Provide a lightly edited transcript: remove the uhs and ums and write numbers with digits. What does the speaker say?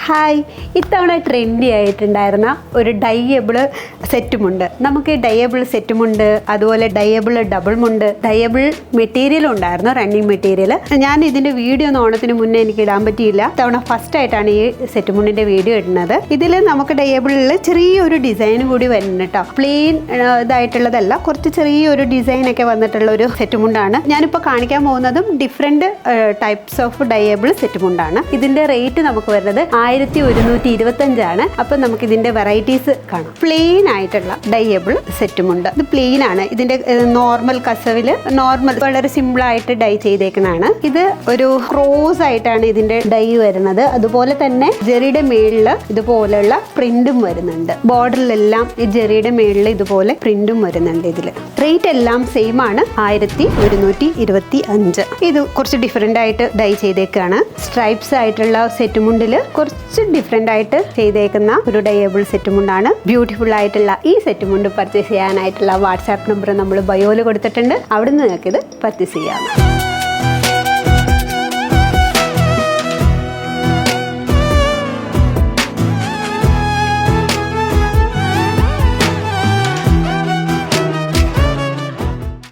Hi, ഇത്തവണ trendy ആയിട്ടുണ്ടായിരുന്ന ഒരു ഡൈയബിൾ സെറ്റുമുണ്ട്. നമുക്ക് ഡൈയബിൾ സെറ്റുമുണ്ട്, അതുപോലെ ഡൈയബിൾ ഡബിൾ മുണ്ട്, ഡൈയബിൾ മെറ്റീരിയലും ഉണ്ടായിരുന്നു, റണ്ണിങ് മെറ്റീരിയൽ. ഞാൻ ഇതിൻ്റെ വീഡിയോ ഒന്നും ഓണത്തിന് മുന്നേ എനിക്ക് ഇടാൻ പറ്റിയില്ല. ഇത്തവണ ഫസ്റ്റ് ആയിട്ടാണ് ഈ സെറ്റുമുണ്ടിൻ്റെ വീഡിയോ ഇടുന്നത്. ഇതിൽ നമുക്ക് ഡൈയബിളിൽ ചെറിയൊരു ഡിസൈൻ കൂടി വരുന്നുണ്ട് കേട്ടോ. പ്ലെയിൻ ഇതായിട്ടുള്ളതല്ല, കുറച്ച് ചെറിയൊരു ഡിസൈനൊക്കെ വന്നിട്ടുള്ള ഒരു സെറ്റുമുണ്ടാണ്. ഞാനിപ്പോൾ കാണിക്കാൻ പോകുന്നതും ഡിഫറെൻറ്റ് ടൈപ്സ് ഓഫ് ഡൈയബിൾ സെറ്റുമുണ്ടാണ്. ഇതിൻ്റെ റേറ്റ് നമുക്ക് വരുന്നത് 1125 അപ്പം നമുക്ക് ഇതിന്റെ വെറൈറ്റീസ് കാണാം. പ്ലെയിൻ ആയിട്ടുള്ള ഡൈയബിൾ സെറ്റുമുണ്ട്. ഇത് പ്ലെയിൻ ആണ്. ഇതിന്റെ നോർമൽ കസവില് നോർമൽ വളരെ സിമ്പിൾ ആയിട്ട് ഡൈ ചെയ്തേക്കുന്നതാണ്. ഇത് ഒരു ക്രോസ് ആയിട്ടാണ് ഇതിന്റെ ഡൈ വരുന്നത്. അതുപോലെ തന്നെ ജെറിയുടെ മേളില് ഇതുപോലെയുള്ള പ്രിന്റും വരുന്നുണ്ട്. ബോർഡറിലെല്ലാം ഈ ജെറിയുടെ മേളിൽ ഇതുപോലെ പ്രിന്റും വരുന്നുണ്ട്. ഇതിൽ റേറ്റ് എല്ലാം സെയിം ആണ്, 1125. ഇത് കുറച്ച് ഡിഫറെന്റ് ആയിട്ട് ഡൈ ചെയ്തേക്കാണ്. സ്ട്രൈപ്സ് ആയിട്ടുള്ള സെറ്റുമുണ്ടില് കുറച്ച് ഡിഫറെൻ്റ് ആയിട്ട് ചെയ്തേക്കുന്ന ഒരു ഡൈയബിൾ സെറ്റുമുണ്ടാണ്. ബ്യൂട്ടിഫുൾ ആയിട്ടുള്ള ഈ സെറ്റുമുണ്ട് പർച്ചേസ് ചെയ്യാനായിട്ടുള്ള വാട്സാപ്പ് നമ്പർ നമ്മൾ ബയോയിൽ കൊടുത്തിട്ടുണ്ട്. അവിടെ നിന്ന് നിങ്ങൾക്ക് ഇത് പർച്ചേസ് ചെയ്യാം.